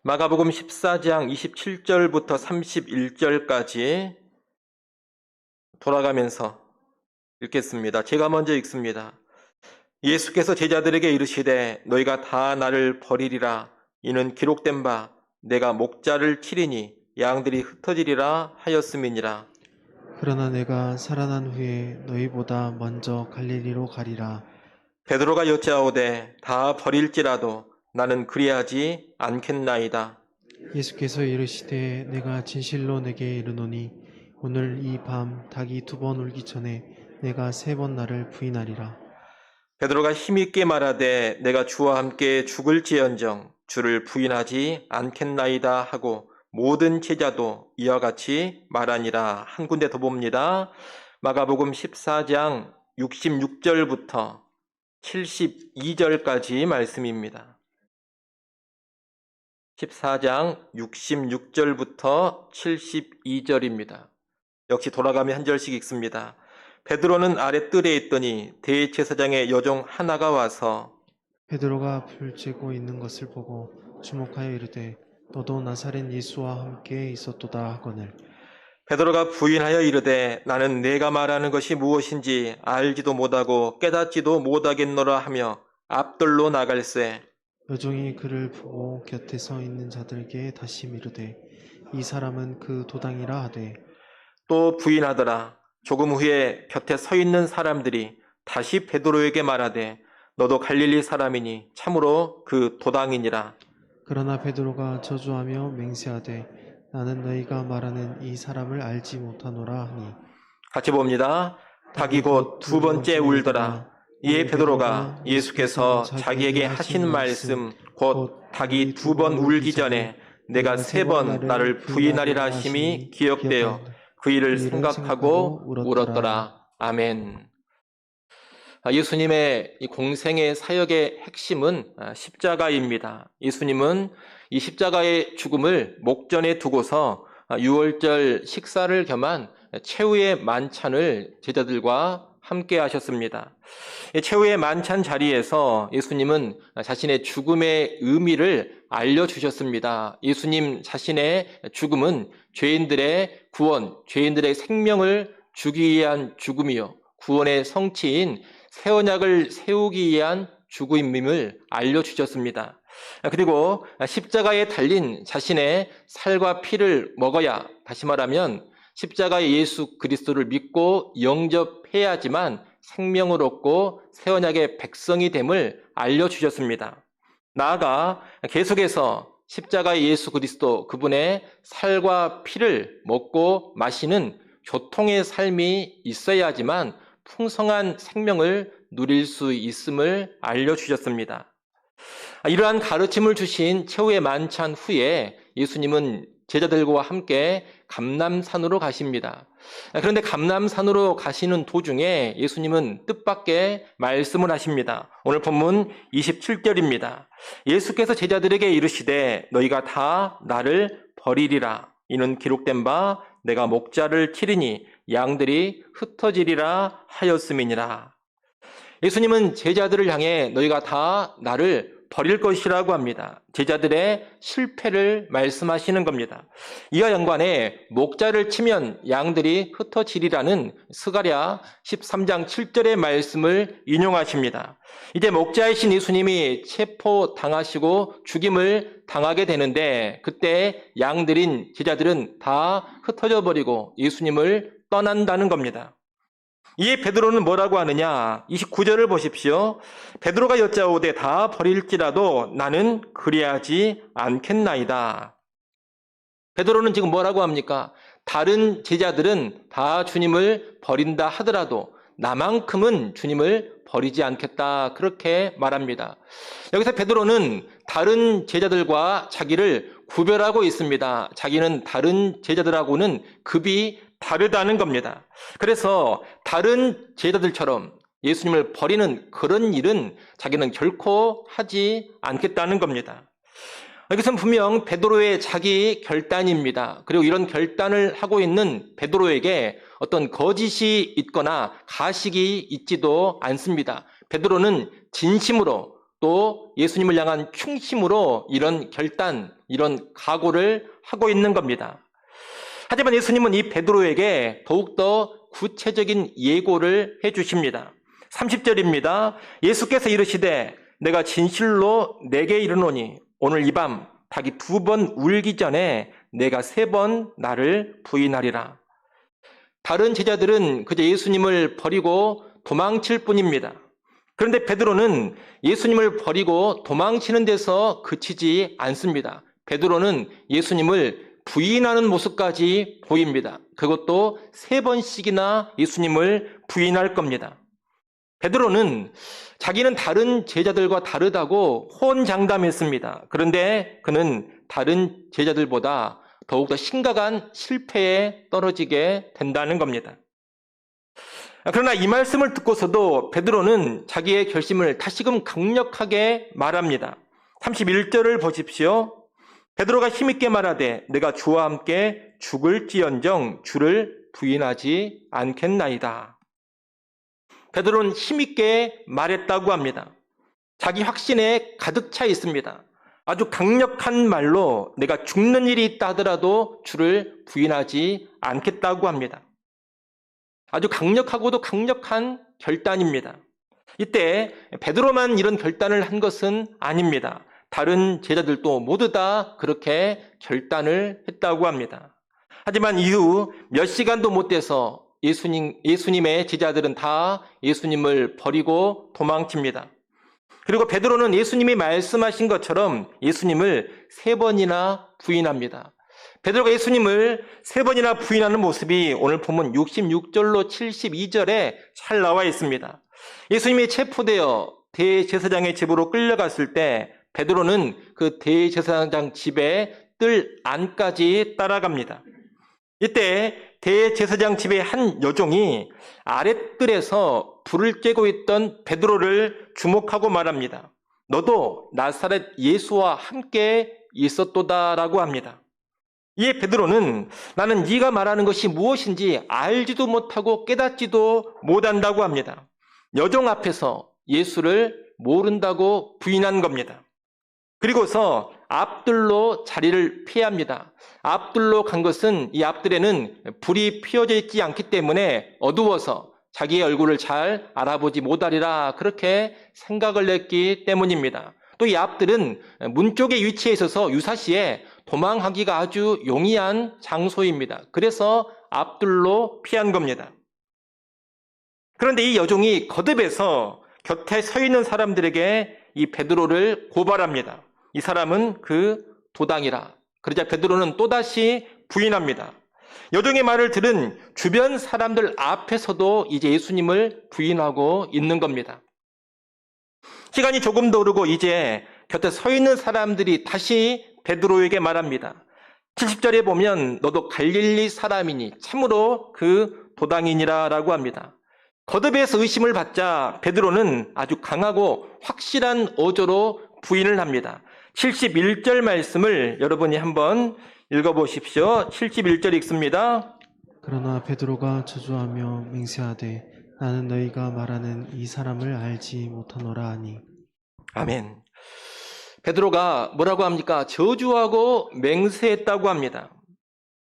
마가복음 14장 27절부터 31절까지 돌아가면서 읽겠습니다. 제가 먼저 읽습니다. 예수께서 제자들에게 이르시되 너희가 다 나를 버리리라. 이는 기록된 바 내가 목자를 치리니 양들이 흩어지리라 하였음이니라. 그러나 내가 살아난 후에 너희보다 먼저 갈릴리로 가리라. 베드로가 여짜오되 다 버릴지라도 나는 그리하지 않겠나이다. 예수께서 이르시되 내가 진실로 내게 이르노니 오늘 이 밤 닭이 2번 울기 전에 내가 3번 나를 부인하리라. 베드로가 힘있게 말하되 내가 주와 함께 죽을지언정 주를 부인하지 않겠나이다 하고 모든 제자도 이와 같이 말하니라. 한 군데 더 봅니다. 마가복음 14장 66절부터 72절까지 말씀입니다. 14장 66절부터 72절입니다. 역시 돌아가며 한 절씩 읽습니다. 베드로는 아랫뜰에 있더니 대제사장의 여종 하나가 와서 베드로가 불 쬐고 있는 것을 보고 주목하여 이르되 너도 나사렛 예수와 함께 있었도다 하거늘. 베드로가 부인하여 이르되 나는 내가 말하는 것이 무엇인지 알지도 못하고 깨닫지도 못하겠노라 하며 앞뜰로 나갈새. 여종이 그를 보고 곁에 서 있는 자들에게 다시 이르되 이 사람은 그 도당이라 하되 또 부인하더라. 조금 후에 곁에 서 있는 사람들이 다시 베드로에게 말하되 너도 갈릴리 사람이니 참으로 그 도당이니라. 그러나 베드로가 저주하며 맹세하되 나는 너희가 말하는 이 사람을 알지 못하노라 하니 같이 봅니다. 닭이 곧 2번째 울더라. 이에 베드로가 예수께서 자기에게 하신 말씀 곧 닭이 2번 울기 전에 내가 3번 나를 부인하리라 하심이 기억되어 그 일을 생각하고 울었더라. 아멘. 예수님의 이 공생의 사역의 핵심은 십자가입니다. 예수님은 이 십자가의 죽음을 목전에 두고서 유월절 식사를 겸한 최후의 만찬을 제자들과 함께 하셨습니다. 최후의 만찬 자리에서 예수님은 자신의 죽음의 의미를 알려주셨습니다. 예수님 자신의 죽음은 죄인들의 구원, 죄인들의 생명을 주기 위한 죽음이요 구원의 성취인 새 언약을 세우기 위한 죽음임을 알려주셨습니다. 그리고 십자가에 달린 자신의 살과 피를 먹어야, 다시 말하면 십자가의 예수 그리스도를 믿고 영접해야지만 생명을 얻고 새 언약의 백성이 됨을 알려주셨습니다. 나아가 계속해서 십자가의 예수 그리스도 그분의 살과 피를 먹고 마시는 교통의 삶이 있어야지만 풍성한 생명을 누릴 수 있음을 알려주셨습니다. 이러한 가르침을 주신 최후의 만찬 후에 예수님은 제자들과 함께 감람산으로 가십니다. 그런데 감람산으로 가시는 도중에 예수님은 뜻밖의 말씀을 하십니다. 오늘 본문 27절입니다. 예수께서 제자들에게 이르시되 너희가 다 나를 버리리라. 이는 기록된 바 내가 목자를 치리니 양들이 흩어지리라 하였음이니라. 예수님은 제자들을 향해 너희가 다 나를 버릴 것이라고 합니다. 제자들의 실패를 말씀하시는 겁니다. 이와 연관해 목자를 치면 양들이 흩어지리라는 스가랴 13장 7절의 말씀을 인용하십니다. 이제 목자이신 예수님이 체포당하시고 죽임을 당하게 되는데 그때 양들인 제자들은 다 흩어져 버리고 예수님을 떠난다는 겁니다. 이에 베드로는 뭐라고 하느냐? 29절을 보십시오. 베드로가 여짜오되 다 버릴지라도 나는 그리하지 않겠나이다. 베드로는 지금 뭐라고 합니까? 다른 제자들은 다 주님을 버린다 하더라도 나만큼은 주님을 버리지 않겠다. 그렇게 말합니다. 여기서 베드로는 다른 제자들과 자기를 구별하고 있습니다. 자기는 다른 제자들하고는 급이 다르다는 겁니다. 그래서 다른 제자들처럼 예수님을 버리는 그런 일은 자기는 결코 하지 않겠다는 겁니다. 여기서는 분명 베드로의 자기 결단입니다. 그리고 이런 결단을 하고 있는 베드로에게 어떤 거짓이 있거나 가식이 있지도 않습니다. 베드로는 진심으로 또 예수님을 향한 충심으로 이런 결단, 이런 각오를 하고 있는 겁니다. 하지만 예수님은 이 베드로에게 더욱더 구체적인 예고를 해주십니다. 30절입니다. 예수께서 이르시되 내가 진실로 내게 이르노니 오늘 이 밤 닭이 2번 울기 전에 내가 3번 나를 부인하리라. 다른 제자들은 그저 예수님을 버리고 도망칠 뿐입니다. 그런데 베드로는 예수님을 버리고 도망치는 데서 그치지 않습니다. 베드로는 예수님을 부인하는 모습까지 보입니다. 그것도 3번씩이나 예수님을 부인할 겁니다. 베드로는 자기는 다른 제자들과 다르다고 호언장담했습니다. 그런데 그는 다른 제자들보다 더욱더 심각한 실패에 떨어지게 된다는 겁니다. 그러나 이 말씀을 듣고서도 베드로는 자기의 결심을 다시금 강력하게 말합니다. 31절을 보십시오. 베드로가 힘있게 말하되 내가 주와 함께 죽을지언정 주를 부인하지 않겠나이다. 베드로는 힘있게 말했다고 합니다. 자기 확신에 가득 차 있습니다. 아주 강력한 말로 내가 죽는 일이 있다 하더라도 주를 부인하지 않겠다고 합니다. 아주 강력하고도 강력한 결단입니다. 이때 베드로만 이런 결단을 한 것은 아닙니다. 다른 제자들도 모두 다 그렇게 결단을 했다고 합니다. 하지만 이후 몇 시간도 못 돼서 예수님의 제자들은 다 예수님을 버리고 도망칩니다. 그리고 베드로는 예수님이 말씀하신 것처럼 예수님을 3번이나 부인합니다. 베드로가 예수님을 3번이나 부인하는 모습이 오늘 본문 66절로 72절에 잘 나와 있습니다. 예수님이 체포되어 대제사장의 집으로 끌려갔을 때 베드로는 그 대제사장 집의 뜰 안까지 따라갑니다. 이때 대제사장 집의 한 여종이 아랫뜰에서 불을 쬐고 있던 베드로를 주목하고 말합니다. 너도 나사렛 예수와 함께 있었도다라고 합니다. 이에 베드로는 나는 네가 말하는 것이 무엇인지 알지도 못하고 깨닫지도 못한다고 합니다. 여종 앞에서 예수를 모른다고 부인한 겁니다. 그리고서 앞뜰로 자리를 피합니다. 앞뜰로 간 것은 이 앞뜰에는 불이 피어져 있지 않기 때문에 어두워서 자기의 얼굴을 잘 알아보지 못하리라 그렇게 생각을 했기 때문입니다. 또 이 앞뜰은 문 쪽에 위치해 있어서 유사시에 도망하기가 아주 용이한 장소입니다. 그래서 앞뜰로 피한 겁니다. 그런데 이 여종이 거듭해서 곁에 서 있는 사람들에게 이 베드로를 고발합니다. 이 사람은 그 도당이라. 그러자 베드로는 또다시 부인합니다. 여종의 말을 들은 주변 사람들 앞에서도 이제 예수님을 부인하고 있는 겁니다. 시간이 조금 더 흐르고 이제 곁에 서 있는 사람들이 다시 베드로에게 말합니다. 70절에 보면 너도 갈릴리 사람이니 참으로 그 도당이니라 라고 합니다. 거듭해서 의심을 받자 베드로는 아주 강하고 확실한 어조로 부인을 합니다. 71절 말씀을 여러분이 한번 읽어보십시오. 71절 읽습니다. 그러나 베드로가 저주하며 맹세하되 나는 너희가 말하는 이 사람을 알지 못하노라 하니. 아멘. 베드로가 뭐라고 합니까? 저주하고 맹세했다고 합니다.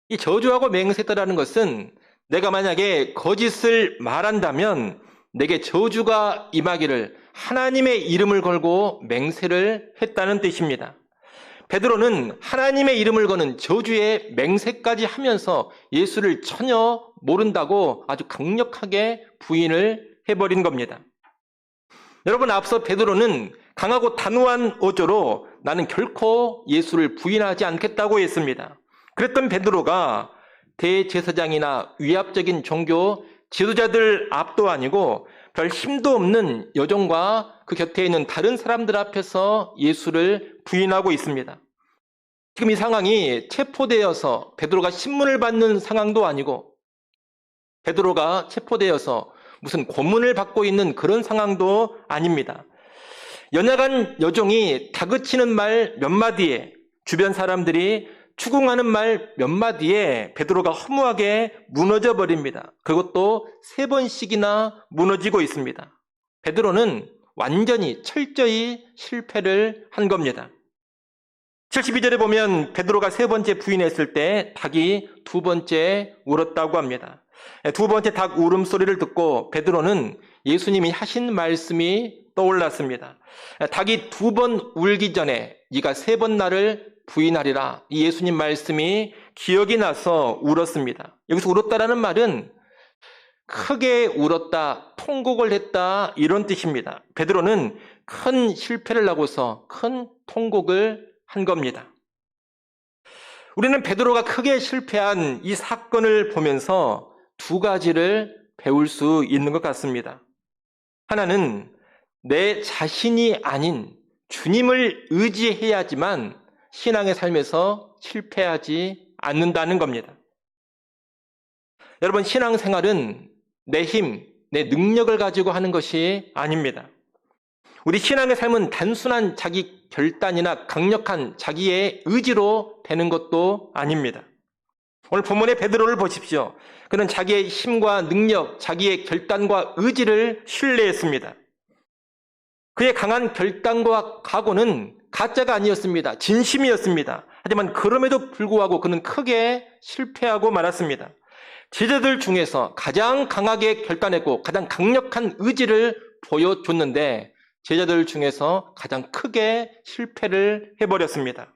이 저주하고 맹세했다라는 것은 내가 만약에 거짓을 말한다면 내게 저주가 임하기를 하나님의 이름을 걸고 맹세를 했다는 뜻입니다. 베드로는 하나님의 이름을 거는 저주의 맹세까지 하면서 예수를 전혀 모른다고 아주 강력하게 부인을 해버린 겁니다. 여러분, 앞서 베드로는 강하고 단호한 어조로 나는 결코 예수를 부인하지 않겠다고 했습니다. 그랬던 베드로가 대제사장이나 위압적인 종교 지도자들 앞도 아니고 별 힘도 없는 여종과 그 곁에 있는 다른 사람들 앞에서 예수를 부인하고 있습니다. 지금 이 상황이 체포되어서 베드로가 신문을 받는 상황도 아니고 베드로가 체포되어서 무슨 고문을 받고 있는 그런 상황도 아닙니다. 연약한 여종이 다그치는 말 몇 마디에 주변 사람들이 추궁하는 말 몇 마디에 베드로가 허무하게 무너져 버립니다. 그것도 3번씩이나 무너지고 있습니다. 베드로는 완전히 철저히 실패를 한 겁니다. 72절에 보면 베드로가 세 번째 부인했을 때 닭이 두 번째 울었다고 합니다. 두 번째 닭 울음소리를 듣고 베드로는 예수님이 하신 말씀이 떠올랐습니다. 닭이 두 번 울기 전에 네가 세 번 나를 부인하리라. 이 예수님 말씀이 기억이 나서 울었습니다. 여기서 울었다라는 말은 크게 울었다, 통곡을 했다 이런 뜻입니다. 베드로는 큰 실패를 하고서 큰 통곡을 한 겁니다. 우리는 베드로가 크게 실패한 이 사건을 보면서 두 가지를 배울 수 있는 것 같습니다. 하나는 내 자신이 아닌 주님을 의지해야지만 신앙의 삶에서 실패하지 않는다는 겁니다. 여러분, 신앙생활은 내 힘, 내 능력을 가지고 하는 것이 아닙니다. 우리 신앙의 삶은 단순한 자기 결단이나 강력한 자기의 의지로 되는 것도 아닙니다. 오늘 본문의 베드로를 보십시오. 그는 자기의 힘과 능력, 자기의 결단과 의지를 신뢰했습니다. 그의 강한 결단과 각오는 가짜가 아니었습니다. 진심이었습니다. 하지만 그럼에도 불구하고 그는 크게 실패하고 말았습니다. 제자들 중에서 가장 강하게 결단했고 가장 강력한 의지를 보여줬는데 제자들 중에서 가장 크게 실패를 해버렸습니다.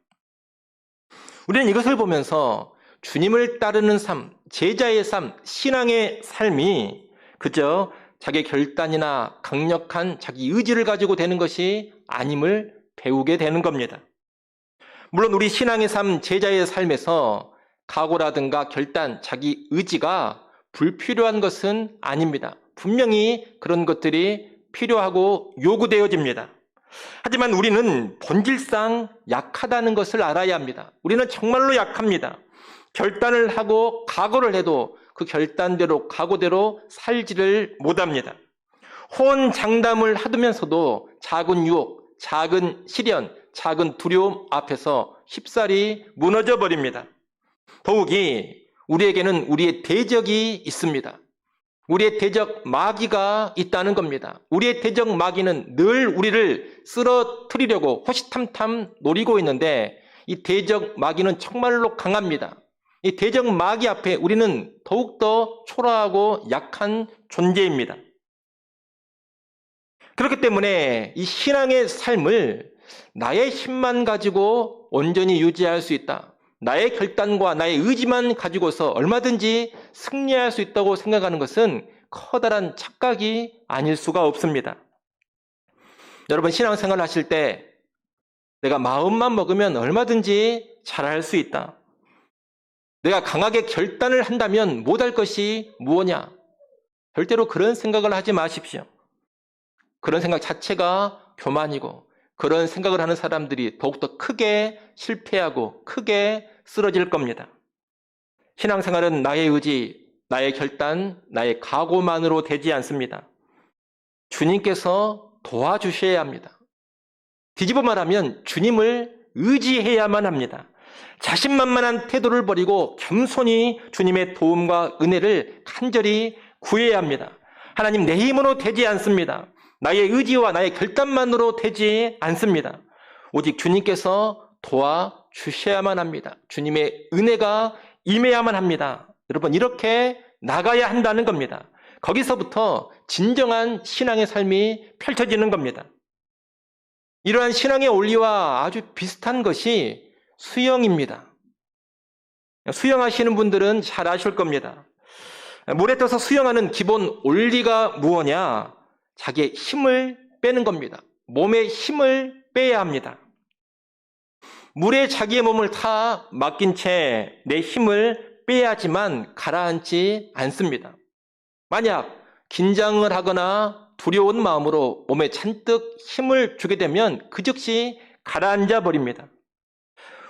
우리는 이것을 보면서 주님을 따르는 삶, 제자의 삶, 신앙의 삶이 그저 자기 결단이나 강력한 자기 의지를 가지고 되는 것이 아님을 배우게 되는 겁니다. 물론 우리 신앙의 삶, 제자의 삶에서 각오라든가 결단, 자기 의지가 불필요한 것은 아닙니다. 분명히 그런 것들이 필요하고 요구되어집니다. 하지만 우리는 본질상 약하다는 것을 알아야 합니다. 우리는 정말로 약합니다. 결단을 하고 각오를 해도 그 결단대로 각오대로 살지를 못합니다. 호언장담을 하면서도 작은 유혹, 작은 시련, 작은 두려움 앞에서 쉽사리 무너져 버립니다. 더욱이 우리에게는 우리의 대적이 있습니다. 우리의 대적 마귀가 있다는 겁니다. 우리의 대적 마귀는 늘 우리를 쓰러뜨리려고 호시탐탐 노리고 있는데 이 대적 마귀는 정말로 강합니다. 이 대적 마귀 앞에 우리는 더욱더 초라하고 약한 존재입니다. 그렇기 때문에 이 신앙의 삶을 나의 힘만 가지고 온전히 유지할 수 있다. 나의 결단과 나의 의지만 가지고서 얼마든지 승리할 수 있다고 생각하는 것은 커다란 착각이 아닐 수가 없습니다. 여러분, 신앙생활을 하실 때 내가 마음만 먹으면 얼마든지 잘할 수 있다. 내가 강하게 결단을 한다면 못할 것이 무엇냐? 절대로 그런 생각을 하지 마십시오. 그런 생각 자체가 교만이고 그런 생각을 하는 사람들이 더욱더 크게 실패하고 크게 쓰러질 겁니다. 신앙생활은 나의 의지, 나의 결단, 나의 각오만으로 되지 않습니다. 주님께서 도와주셔야 합니다. 뒤집어 말하면 주님을 의지해야만 합니다. 자신만만한 태도를 버리고 겸손히 주님의 도움과 은혜를 간절히 구해야 합니다. 하나님, 내 힘으로 되지 않습니다. 나의 의지와 나의 결단만으로 되지 않습니다. 오직 주님께서 도와주셔야만 합니다. 주님의 은혜가 임해야만 합니다. 여러분, 이렇게 나가야 한다는 겁니다. 거기서부터 진정한 신앙의 삶이 펼쳐지는 겁니다. 이러한 신앙의 원리와 아주 비슷한 것이 수영입니다. 수영하시는 분들은 잘 아실 겁니다. 물에 떠서 수영하는 기본 원리가 무엇냐? 자기의 힘을 빼는 겁니다. 몸의 힘을 빼야 합니다. 물에 자기의 몸을 다 맡긴 채 내 힘을 빼야지만 가라앉지 않습니다. 만약 긴장을 하거나 두려운 마음으로 몸에 잔뜩 힘을 주게 되면 그 즉시 가라앉아 버립니다.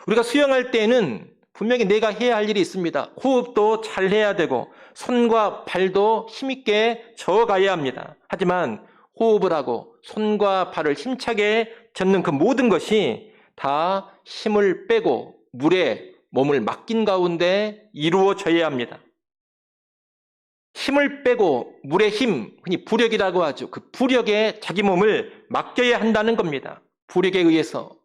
우리가 수영할 때에는 분명히 내가 해야 할 일이 있습니다. 호흡도 잘 해야 되고 손과 발도 힘있게 저어가야 합니다. 하지만 호흡을 하고 손과 발을 힘차게 젓는 그 모든 것이 다 힘을 빼고 물에 몸을 맡긴 가운데 이루어져야 합니다. 힘을 빼고 물의 힘, 흔히 부력이라고 하죠. 그 부력에 자기 몸을 맡겨야 한다는 겁니다. 부력에 의해서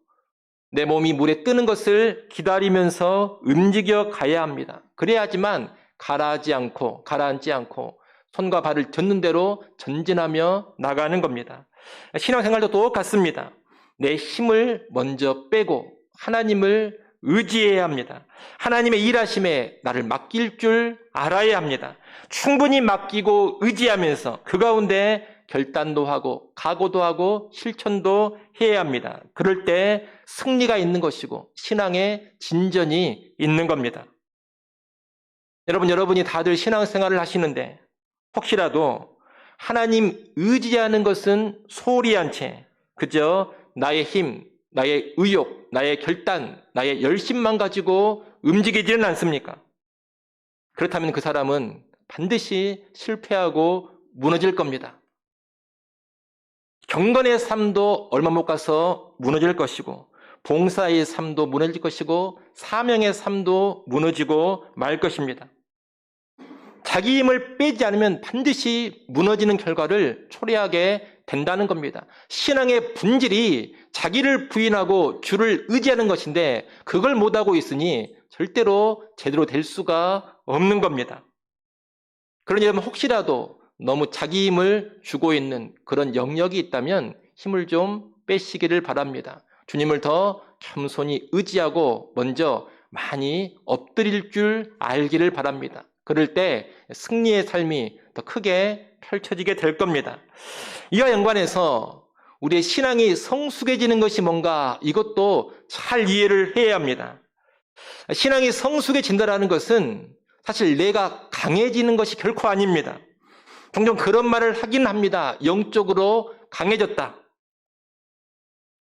내 몸이 물에 뜨는 것을 기다리면서 움직여 가야 합니다. 그래야지만 가라앉지 않고 손과 발을 젓는 대로 전진하며 나가는 겁니다. 신앙생활도 똑같습니다. 내 힘을 먼저 빼고 하나님을 의지해야 합니다. 하나님의 일하심에 나를 맡길 줄 알아야 합니다. 충분히 맡기고 의지하면서 그 가운데 결단도 하고 각오도 하고 실천도 해야 합니다. 그럴 때 승리가 있는 것이고 신앙의 진전이 있는 겁니다. 여러분이 다들 신앙생활을 하시는데 혹시라도 하나님 의지하는 것은 소홀히 한 채 그저 나의 힘, 나의 의욕, 나의 결단, 나의 열심만 가지고 움직이지는 않습니까? 그렇다면 그 사람은 반드시 실패하고 무너질 겁니다. 경건의 삶도 얼마 못 가서 무너질 것이고 봉사의 삶도 무너질 것이고 사명의 삶도 무너지고 말 것입니다. 자기 힘을 빼지 않으면 반드시 무너지는 결과를 초래하게 된다는 겁니다. 신앙의 본질이 자기를 부인하고 주를 의지하는 것인데 그걸 못하고 있으니 절대로 제대로 될 수가 없는 겁니다. 그러니 여러분 혹시라도 너무 자기 힘을 주고 있는 그런 영역이 있다면 힘을 좀 빼시기를 바랍니다. 주님을 더 겸손히 의지하고 먼저 많이 엎드릴 줄 알기를 바랍니다. 그럴 때 승리의 삶이 더 크게 펼쳐지게 될 겁니다. 이와 연관해서 우리의 신앙이 성숙해지는 것이 뭔가 이것도 잘 이해를 해야 합니다. 신앙이 성숙해진다는 것은 사실 내가 강해지는 것이 결코 아닙니다. 종종 그런 말을 하긴 합니다. 영적으로 강해졌다.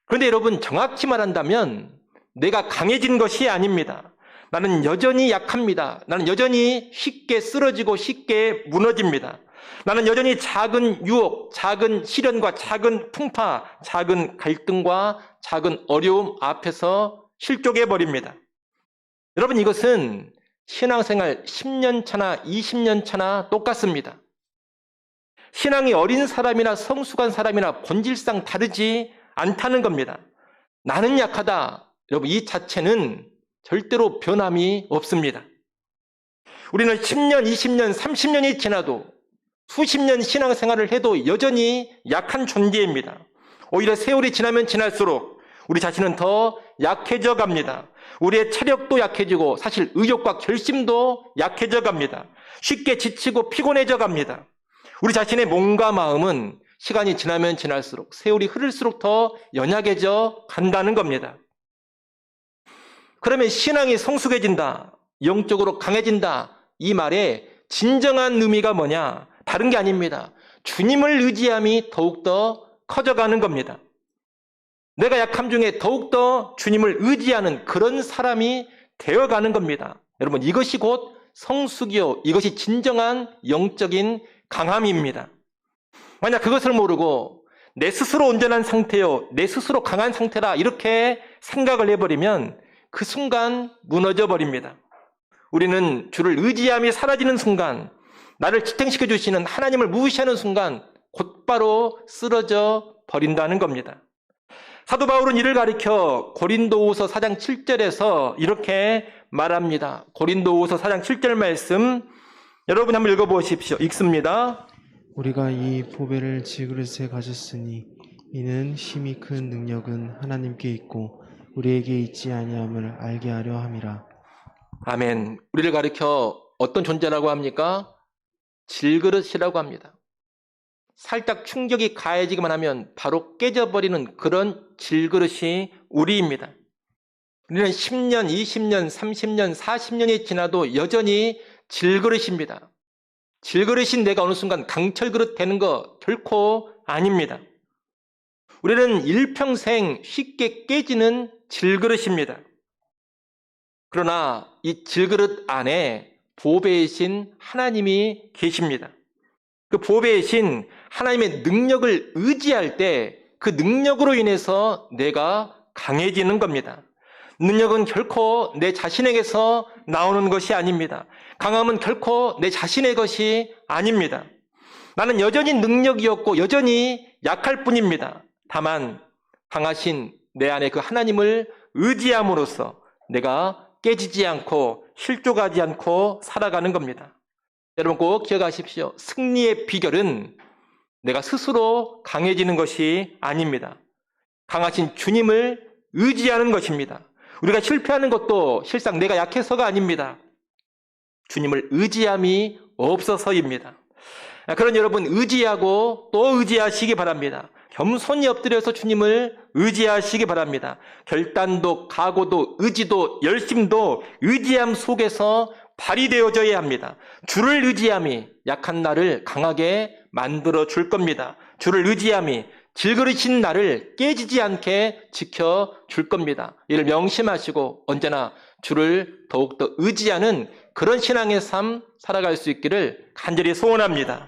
그런데 여러분 정확히 말한다면 내가 강해진 것이 아닙니다. 나는 여전히 약합니다. 나는 여전히 쉽게 쓰러지고 쉽게 무너집니다. 나는 여전히 작은 유혹, 작은 시련과 작은 풍파, 작은 갈등과 작은 어려움 앞에서 실족해 버립니다. 여러분 이것은 신앙생활 10년 차나 20년 차나 똑같습니다. 신앙이 어린 사람이나 성숙한 사람이나 본질상 다르지 않다는 겁니다. 나는 약하다. 여러분 이 자체는 절대로 변함이 없습니다. 우리는 10년, 20년, 30년이 지나도 수십 년 신앙생활을 해도 여전히 약한 존재입니다. 오히려 세월이 지나면 지날수록 우리 자신은 더 약해져 갑니다. 우리의 체력도 약해지고 사실 의욕과 결심도 약해져 갑니다. 쉽게 지치고 피곤해져 갑니다. 우리 자신의 몸과 마음은 시간이 지나면 지날수록 세월이 흐를수록 더 연약해져 간다는 겁니다. 그러면 신앙이 성숙해진다, 영적으로 강해진다 이 말의 진정한 의미가 뭐냐? 다른 게 아닙니다. 주님을 의지함이 더욱더 커져가는 겁니다. 내가 약함 중에 더욱더 주님을 의지하는 그런 사람이 되어가는 겁니다. 여러분 이것이 곧 성숙이요 이것이 진정한 영적인 강함입니다. 만약 그것을 모르고 내 스스로 온전한 상태요 내 스스로 강한 상태라 이렇게 생각을 해버리면 그 순간 무너져 버립니다. 우리는 주를 의지함이 사라지는 순간 나를 지탱시켜 주시는 하나님을 무시하는 순간 곧바로 쓰러져 버린다는 겁니다. 사도 바울은 이를 가리켜 고린도후서 4장 7절에서 이렇게 말합니다. 고린도후서 4장 7절 말씀 여러분 한번 읽어보십시오. 읽습니다. 우리가 이 보배를 질그릇에 가졌으니 이는 힘이 큰 능력은 하나님께 있고 우리에게 있지 아니함을 알게 하려 함이라. 아멘. 우리를 가리켜 어떤 존재라고 합니까? 질그릇이라고 합니다. 살짝 충격이 가해지기만 하면 바로 깨져버리는 그런 질그릇이 우리입니다. 우리는 10년, 20년, 30년, 40년이 지나도 여전히 질그릇입니다. 질그릇인 내가 어느 순간 강철그릇 되는 거 결코 아닙니다. 우리는 일평생 쉽게 깨지는 질그릇입니다. 그러나 이 질그릇 안에 보배이신 하나님이 계십니다. 그 보배이신 하나님의 능력을 의지할 때 그 능력으로 인해서 내가 강해지는 겁니다. 능력은 결코 내 자신에게서 나오는 것이 아닙니다. 강함은 결코 내 자신의 것이 아닙니다. 나는 여전히 능력이 없고 여전히 약할 뿐입니다. 다만 강하신 내 안에 그 하나님을 의지함으로써 내가 깨지지 않고 실족하지 않고 살아가는 겁니다. 여러분 꼭 기억하십시오. 승리의 비결은 내가 스스로 강해지는 것이 아닙니다. 강하신 주님을 의지하는 것입니다. 우리가 실패하는 것도 실상 내가 약해서가 아닙니다. 주님을 의지함이 없어서입니다. 그런 여러분 의지하고 또 의지하시기 바랍니다. 겸손히 엎드려서 주님을 의지하시기 바랍니다. 결단도 각오도 의지도 열심도 의지함 속에서 발휘되어져야 합니다. 주를 의지함이 약한 나를 강하게 만들어 줄 겁니다. 주를 의지함이 질그릇인 나를 깨지지 않게 지켜줄 겁니다. 이를 명심하시고 언제나 주를 더욱더 의지하는 그런 신앙의 삶 살아갈 수 있기를 간절히 소원합니다.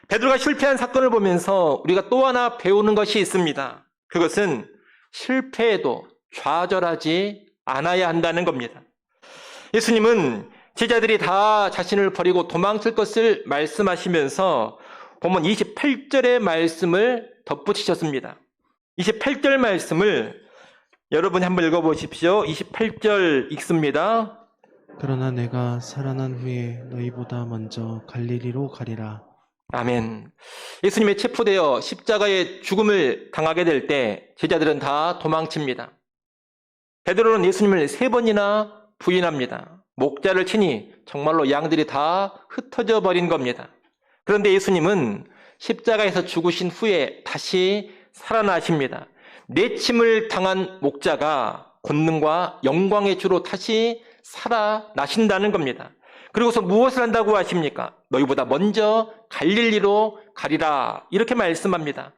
베드로가 실패한 사건을 보면서 우리가 또 하나 배우는 것이 있습니다. 그것은 실패에도 좌절하지 않아야 한다는 겁니다. 예수님은 제자들이 다 자신을 버리고 도망칠 것을 말씀하시면서 보면 28절의 말씀을 덧붙이셨습니다. 28절 말씀을 여러분이 한번 읽어보십시오. 28절 읽습니다. 그러나 내가 살아난 후에 너희보다 먼저 갈릴리로 가리라. 아멘. 예수님의 체포되어 십자가의 죽음을 당하게 될 때 제자들은 다 도망칩니다. 베드로는 예수님을 3번이나 부인합니다. 목자를 치니 정말로 양들이 다 흩어져 버린 겁니다. 그런데 예수님은 십자가에서 죽으신 후에 다시 살아나십니다. 내침을 당한 목자가 권능과 영광의 주로 다시 살아나신다는 겁니다. 그리고서 무엇을 한다고 하십니까? 너희보다 먼저 갈릴리로 가리라 이렇게 말씀합니다.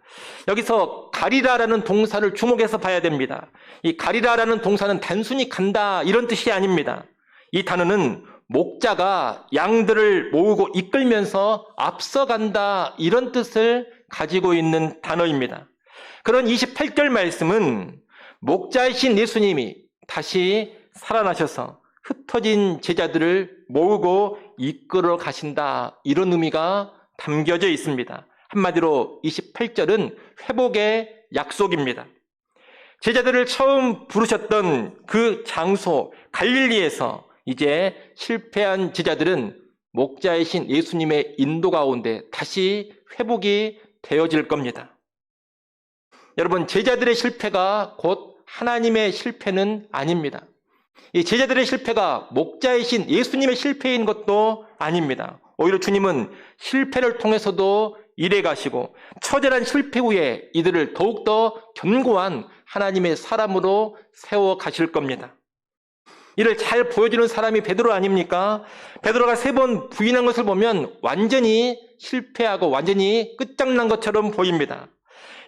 여기서 가리라라는 동사를 주목해서 봐야 됩니다. 이 가리라라는 동사는 단순히 간다 이런 뜻이 아닙니다. 이 단어는 목자가 양들을 모으고 이끌면서 앞서간다 이런 뜻을 가지고 있는 단어입니다. 그런 28절 말씀은 목자이신 예수님이 다시 살아나셔서 흩어진 제자들을 모으고 이끌어 가신다 이런 의미가 담겨져 있습니다. 한마디로 28절은 회복의 약속입니다. 제자들을 처음 부르셨던 그 장소 갈릴리에서 이제 실패한 제자들은 목자이신 예수님의 인도 가운데 다시 회복이 되어질 겁니다. 여러분, 제자들의 실패가 곧 하나님의 실패는 아닙니다. 이 제자들의 실패가 목자이신 예수님의 실패인 것도 아닙니다. 오히려 주님은 실패를 통해서도 일해 가시고 처절한 실패 후에 이들을 더욱더 견고한 하나님의 사람으로 세워 가실 겁니다. 이를 잘 보여주는 사람이 베드로 아닙니까? 베드로가 3번 부인한 것을 보면 완전히 실패하고 완전히 끝장난 것처럼 보입니다.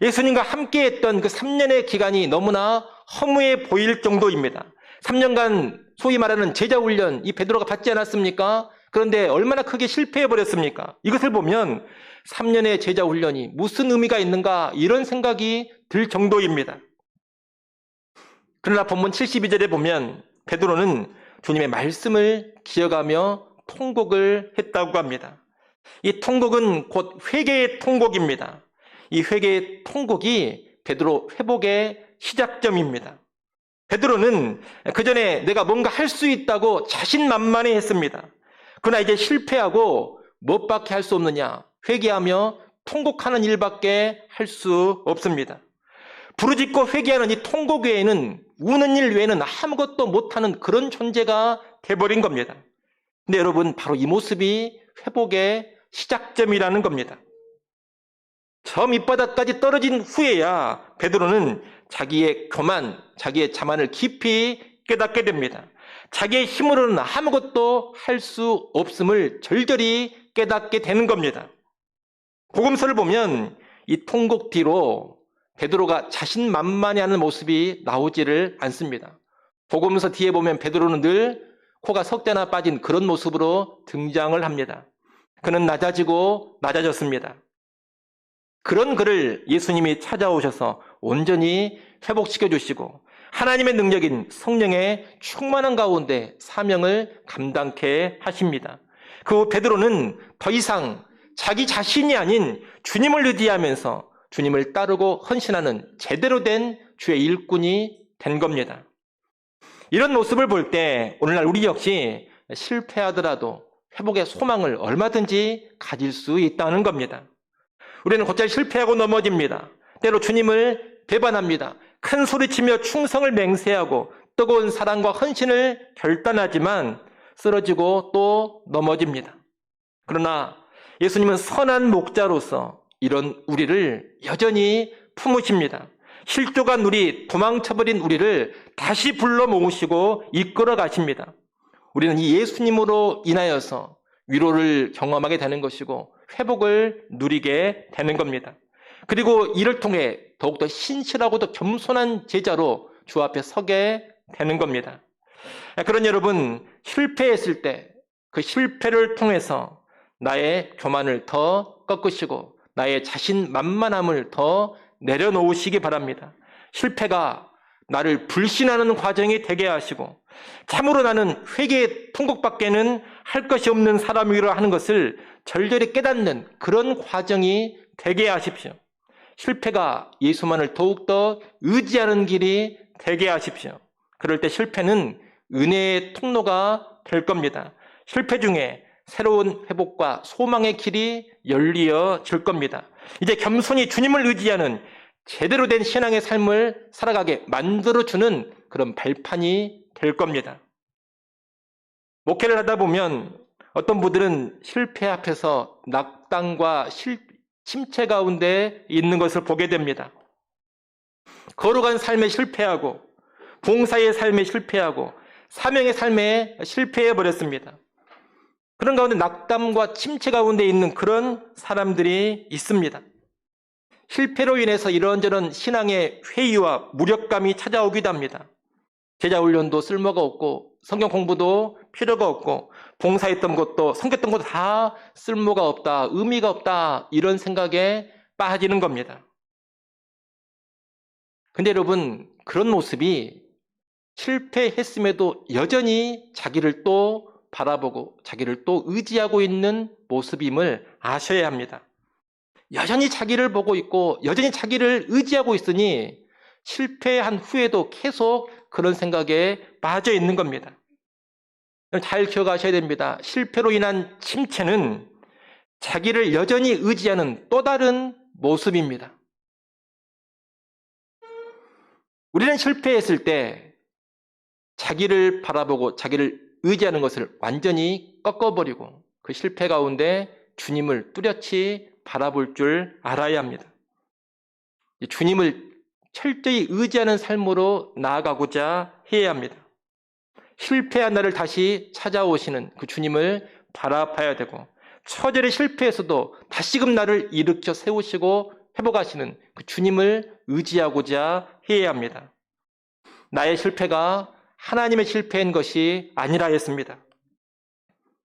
예수님과 함께했던 그 3년의 기간이 너무나 허무해 보일 정도입니다. 3년간 소위 말하는 제자훈련 이 베드로가 받지 않았습니까? 그런데 얼마나 크게 실패해버렸습니까? 이것을 보면 3년의 제자훈련이 무슨 의미가 있는가 이런 생각이 들 정도입니다. 그러나 본문 72절에 보면 베드로는 주님의 말씀을 기억하며 통곡을 했다고 합니다. 이 통곡은 곧 회개의 통곡입니다. 이 회개의 통곡이 베드로 회복의 시작점입니다. 베드로는 그전에 내가 뭔가 할 수 있다고 자신만만해 했습니다. 그러나 이제 실패하고 무엇밖에 할 수 없느냐? 회개하며 통곡하는 일밖에 할 수 없습니다. 부르짖고 회개하는 이 통곡 외에는 우는 일 외에는 아무것도 못하는 그런 존재가 돼버린 겁니다. 근데 여러분 바로 이 모습이 회복의 시작점이라는 겁니다. 저 밑바닥까지 떨어진 후에야 베드로는 자기의 교만, 자기의 자만을 깊이 깨닫게 됩니다. 자기의 힘으로는 아무것도 할 수 없음을 절절히 깨닫게 되는 겁니다. 복음서를 보면 이 통곡 뒤로 베드로가 자신만만해하는 모습이 나오지를 않습니다. 복음서 뒤에 보면 베드로는 늘 코가 석대나 빠진 그런 모습으로 등장을 합니다. 그는 낮아지고 낮아졌습니다. 그런 그를 예수님이 찾아오셔서 온전히 회복시켜 주시고 하나님의 능력인 성령의 충만한 가운데 사명을 감당케 하십니다. 그 후 베드로는 더 이상 자기 자신이 아닌 주님을 의지하면서 주님을 따르고 헌신하는 제대로 된 주의 일꾼이 된 겁니다. 이런 모습을 볼 때 오늘날 우리 역시 실패하더라도 회복의 소망을 얼마든지 가질 수 있다는 겁니다. 우리는 곧잘 실패하고 넘어집니다. 때로 주님을 배반합니다. 큰 소리치며 충성을 맹세하고 뜨거운 사랑과 헌신을 결단하지만 쓰러지고 또 넘어집니다. 그러나 예수님은 선한 목자로서 이런 우리를 여전히 품으십니다. 실족한 우리, 도망쳐버린 우리를 다시 불러 모으시고 이끌어 가십니다. 우리는 이 예수님으로 인하여서 위로를 경험하게 되는 것이고 회복을 누리게 되는 겁니다. 그리고 이를 통해 더욱더 신실하고도 겸손한 제자로 주 앞에 서게 되는 겁니다. 그런 여러분, 실패했을 때 그 실패를 통해서 나의 교만을 더 꺾으시고 나의 자신만만함을 더 내려놓으시기 바랍니다. 실패가 나를 불신하는 과정이 되게 하시고 참으로 나는 회개의 통곡밖에는 할 것이 없는 사람이라 하는 것을 절절히 깨닫는 그런 과정이 되게 하십시오. 실패가 예수만을 더욱더 의지하는 길이 되게 하십시오. 그럴 때 실패는 은혜의 통로가 될 겁니다. 실패 중에 새로운 회복과 소망의 길이 열리어질 겁니다. 이제 겸손히 주님을 의지하는 제대로 된 신앙의 삶을 살아가게 만들어주는 그런 발판이 될 겁니다. 목회를 하다 보면 어떤 분들은 실패 앞에서 낙담과 침체 가운데 있는 것을 보게 됩니다. 거룩한 삶에 실패하고 봉사의 삶에 실패하고 사명의 삶에 실패해버렸습니다. 그런 가운데 낙담과 침체 가운데 있는 그런 사람들이 있습니다. 실패로 인해서 이런저런 신앙의 회의와 무력감이 찾아오기도 합니다. 제자훈련도 쓸모가 없고 성경 공부도 필요가 없고 봉사했던 것도 섬겼던 것도 다 쓸모가 없다, 의미가 없다 이런 생각에 빠지는 겁니다. 근데 여러분, 그런 모습이 실패했음에도 여전히 자기를 또 바라보고 자기를 또 의지하고 있는 모습임을 아셔야 합니다. 여전히 자기를 보고 있고 여전히 자기를 의지하고 있으니 실패한 후에도 계속 그런 생각에 빠져 있는 겁니다. 잘 기억하셔야 됩니다. 실패로 인한 침체는 자기를 여전히 의지하는 또 다른 모습입니다. 우리는 실패했을 때 자기를 바라보고 자기를 의지하는 것을 완전히 꺾어버리고 그 실패 가운데 주님을 뚜렷이 바라볼 줄 알아야 합니다. 주님을 철저히 의지하는 삶으로 나아가고자 해야 합니다. 실패한 나를 다시 찾아오시는 그 주님을 바라봐야 되고 처절히 실패해서도 다시금 나를 일으켜 세우시고 회복하시는 그 주님을 의지하고자 해야 합니다. 나의 실패가 하나님의 실패인 것이 아니라 했습니다.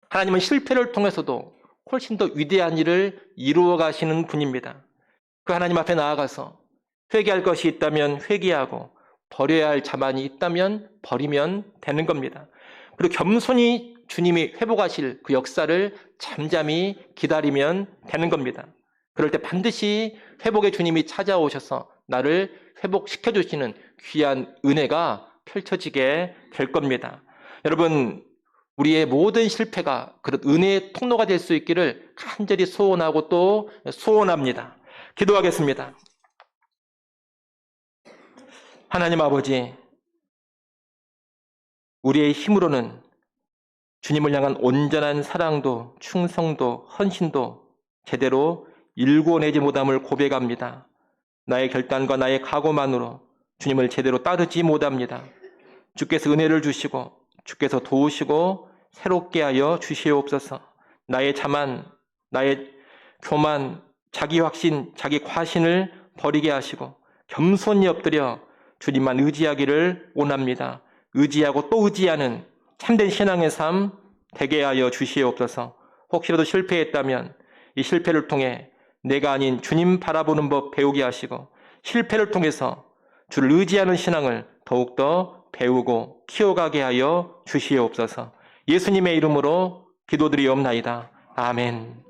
하나님은 실패를 통해서도 훨씬 더 위대한 일을 이루어 가시는 분입니다. 그 하나님 앞에 나아가서 회개할 것이 있다면 회개하고 버려야 할 자만이 있다면 버리면 되는 겁니다. 그리고 겸손히 주님이 회복하실 그 역사를 잠잠히 기다리면 되는 겁니다. 그럴 때 반드시 회복의 주님이 찾아오셔서 나를 회복시켜 주시는 귀한 은혜가 펼쳐지게 될 겁니다. 여러분, 우리의 모든 실패가 그런 은혜의 통로가 될 수 있기를 간절히 소원하고 또 소원합니다. 기도하겠습니다. 하나님 아버지, 우리의 힘으로는 주님을 향한 온전한 사랑도 충성도 헌신도 제대로 일구어내지 못함을 고백합니다. 나의 결단과 나의 각오만으로 주님을 제대로 따르지 못합니다. 주께서 은혜를 주시고 주께서 도우시고 새롭게 하여 주시옵소서. 나의 자만, 나의 교만, 자기 확신, 자기 과신을 버리게 하시고 겸손히 엎드려 주님만 의지하기를 원합니다. 의지하고 또 의지하는 참된 신앙의 삶 되게 하여 주시옵소서. 혹시라도 실패했다면 이 실패를 통해 내가 아닌 주님 바라보는 법 배우게 하시고 실패를 통해서 주를 의지하는 신앙을 더 더욱더 배우고 키워가게 하여 주시옵소서. 예수님의 이름으로 기도드리옵나이다. 아멘.